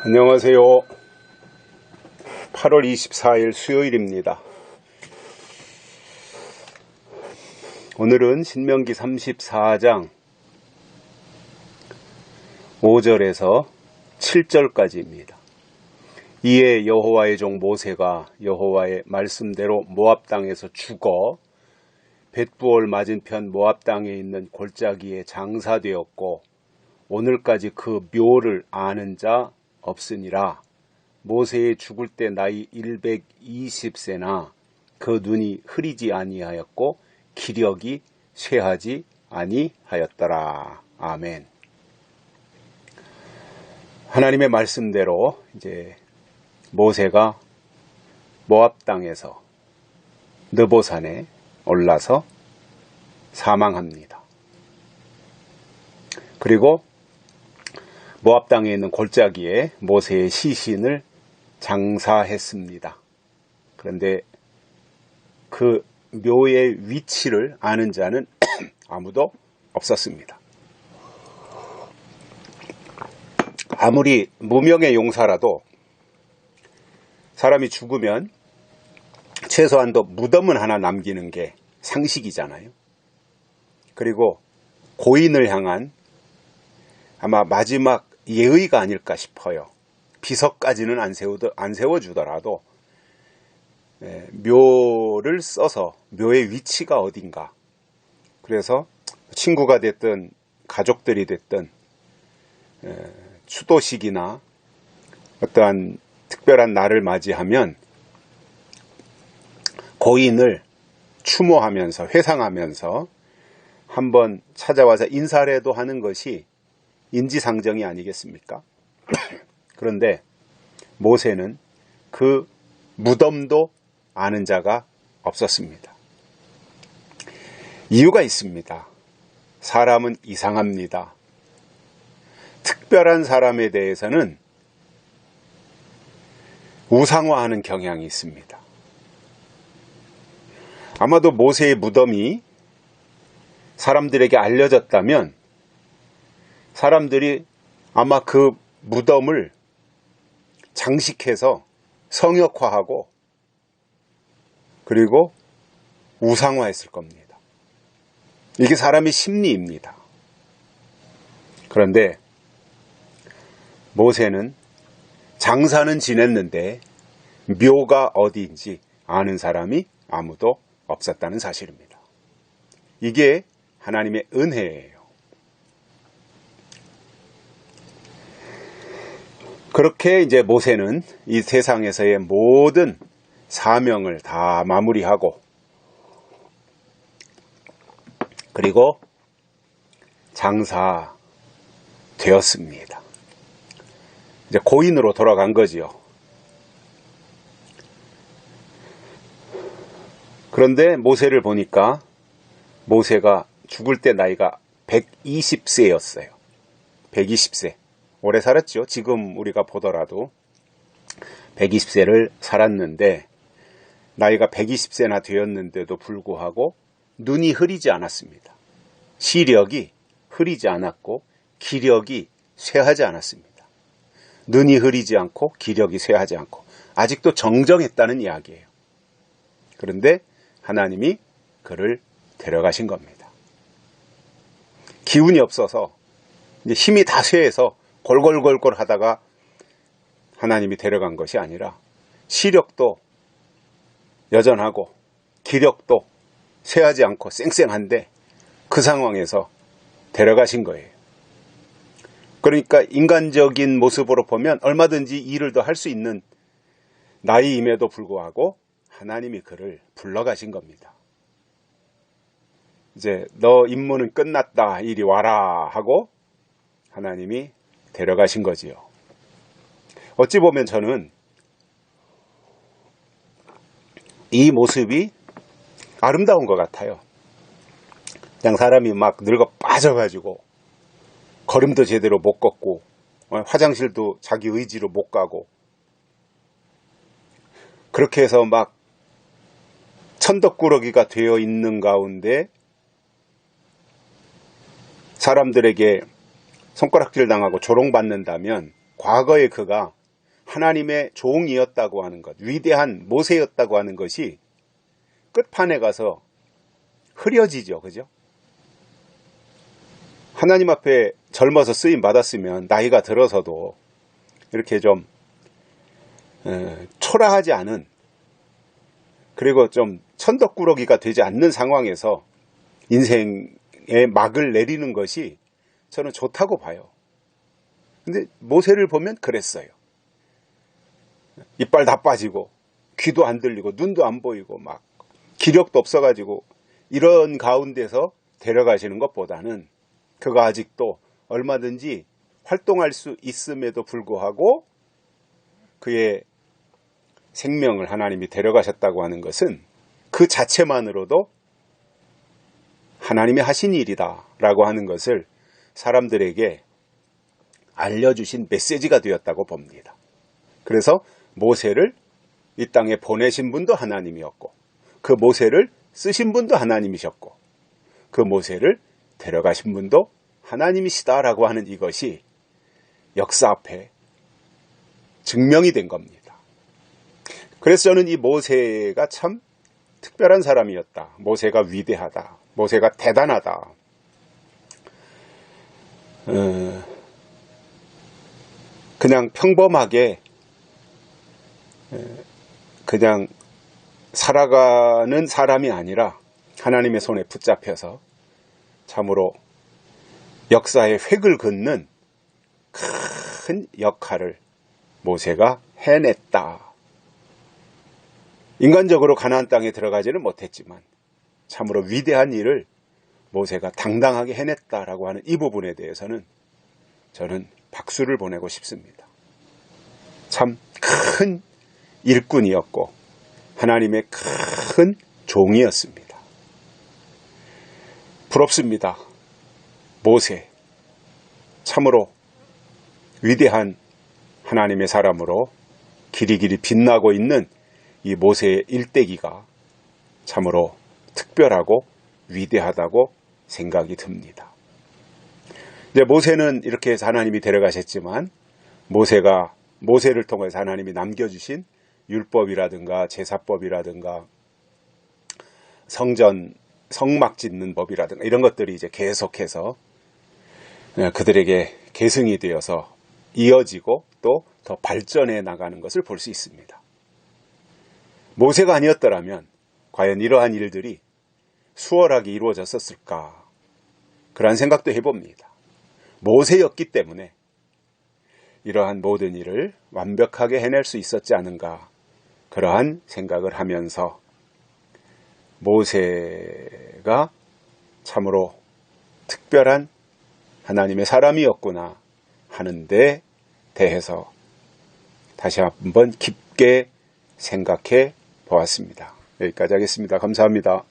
안녕하세요. 8월 24일 수요일입니다. 오늘은 신명기 34장 5절에서 7절까지입니다. 이에 여호와의 종 모세가 여호와의 말씀대로 모압 땅에서 죽어 벳부올 맞은편 모압 땅에 있는 골짜기에 장사되었고 오늘까지 그 묘를 아는 자 없으니라. 모세의 죽을 때 나이 120세나 그 눈이 흐리지 아니하였고 기력이 쇠하지 아니하였더라. 아멘. 하나님의 말씀대로 이제 모세가 모압 땅에서 느보산에 올라서 사망합니다. 그리고 모압 땅에 있는 골짜기에 모세의 시신을 장사했습니다. 그런데 그 묘의 위치를 아는 자는 아무도 없었습니다. 아무리 무명의 용사라도 사람이 죽으면 최소한도 무덤은 하나 남기는 게 상식이잖아요. 그리고 고인을 향한 아마 마지막 예의가 아닐까 싶어요. 비석까지는 안 세워주더라도 묘를 써서 묘의 위치가 어딘가, 그래서 친구가 됐든 가족들이 됐든 추도식이나 어떠한 특별한 날을 맞이하면 고인을 추모하면서 회상하면서 한번 찾아와서 인사라도 하는 것이 인지상정이 아니겠습니까? 그런데 모세는 그 무덤도 아는 자가 없었습니다. 이유가 있습니다. 사람은 이상합니다. 특별한 사람에 대해서는 우상화하는 경향이 있습니다. 아마도 모세의 무덤이 사람들에게 알려졌다면 사람들이 아마 그 무덤을 장식해서 성역화하고 그리고 우상화했을 겁니다. 이게 사람의 심리입니다. 그런데 모세는 장사는 지냈는데 묘가 어디인지 아는 사람이 아무도 없었다는 사실입니다. 이게 하나님의 은혜예요. 그렇게 이제 모세는 이 세상에서의 모든 사명을 다 마무리하고 그리고 장사되었습니다. 이제 고인으로 돌아간 거지요. 그런데 모세를 보니까 모세가 죽을 때 나이가 120세였어요. 120세. 오래 살았죠. 지금 우리가 보더라도 120세를 살았는데 나이가 120세나 되었는데도 불구하고 눈이 흐리지 않았습니다. 시력이 흐리지 않았고 기력이 쇠하지 않았습니다. 눈이 흐리지 않고 기력이 쇠하지 않고 아직도 정정했다는 이야기예요. 그런데 하나님이 그를 데려가신 겁니다. 기운이 없어서 이제 힘이 다 쇠해서 골골골골 하다가 하나님이 데려간 것이 아니라 시력도 여전하고 기력도 쇠하지 않고 쌩쌩한데 그 상황에서 데려가신 거예요. 그러니까 인간적인 모습으로 보면 얼마든지 일을 더 할 수 있는 나이임에도 불구하고 하나님이 그를 불러가신 겁니다. 이제 너 임무는 끝났다, 이리 와라 하고 하나님이 데려가신 거지요. 어찌 보면 저는 이 모습이 아름다운 것 같아요. 그냥 사람이 막 늙어 빠져가지고 걸음도 제대로 못 걷고 화장실도 자기 의지로 못 가고 그렇게 해서 막 천덕꾸러기가 되어 있는 가운데 사람들에게 손가락질 당하고 조롱받는다면 과거에 그가 하나님의 종이었다고 하는 것, 위대한 모세였다고 하는 것이 끝판에 가서 흐려지죠. 그죠? 하나님 앞에 젊어서 쓰임 받았으면 나이가 들어서도 이렇게 좀 초라하지 않은, 그리고 좀 천덕꾸러기가 되지 않는 상황에서 인생의 막을 내리는 것이 저는 좋다고 봐요. 근데 모세를 보면 그랬어요. 이빨 다 빠지고 귀도 안 들리고 눈도 안 보이고 막 기력도 없어가지고 이런 가운데서 데려가시는 것보다는 그가 아직도 얼마든지 활동할 수 있음에도 불구하고 그의 생명을 하나님이 데려가셨다고 하는 것은 그 자체만으로도 하나님이 하신 일이다 라고 하는 것을 사람들에게 알려주신 메시지가 되었다고 봅니다. 그래서 모세를 이 땅에 보내신 분도 하나님이었고, 그 모세를 쓰신 분도 하나님이셨고, 그 모세를 데려가신 분도 하나님이시다라고 하는 이것이 역사 앞에 증명이 된 겁니다. 그래서 저는 이 모세가 참 특별한 사람이었다. 모세가 위대하다. 모세가 대단하다. 그냥 평범하게 그냥 살아가는 사람이 아니라 하나님의 손에 붙잡혀서 참으로 역사의 획을 긋는 큰 역할을 모세가 해냈다. 인간적으로 가나안 땅에 들어가지는 못했지만 참으로 위대한 일을 모세가 당당하게 해냈다라고 하는 이 부분에 대해서는 저는 박수를 보내고 싶습니다. 참 큰 일꾼이었고 하나님의 큰 종이었습니다. 부럽습니다. 모세, 참으로 위대한 하나님의 사람으로 길이길이 빛나고 있는 이 모세의 일대기가 참으로 특별하고 위대하다고 생각이 듭니다. 이제 모세는 이렇게 해서 하나님이 데려가셨지만 모세를 통해서 하나님이 남겨주신 율법이라든가 제사법이라든가 성막 짓는 법이라든가 이런 것들이 이제 계속해서 그들에게 계승이 되어서 이어지고 또 더 발전해 나가는 것을 볼 수 있습니다. 모세가 아니었더라면 과연 이러한 일들이 수월하게 이루어졌었을까? 그런 생각도 해봅니다. 모세였기 때문에 이러한 모든 일을 완벽하게 해낼 수 있었지 않은가? 그러한 생각을 하면서 모세가 참으로 특별한 하나님의 사람이었구나 하는 데 대해서 다시 한번 깊게 생각해 보았습니다. 여기까지 하겠습니다. 감사합니다.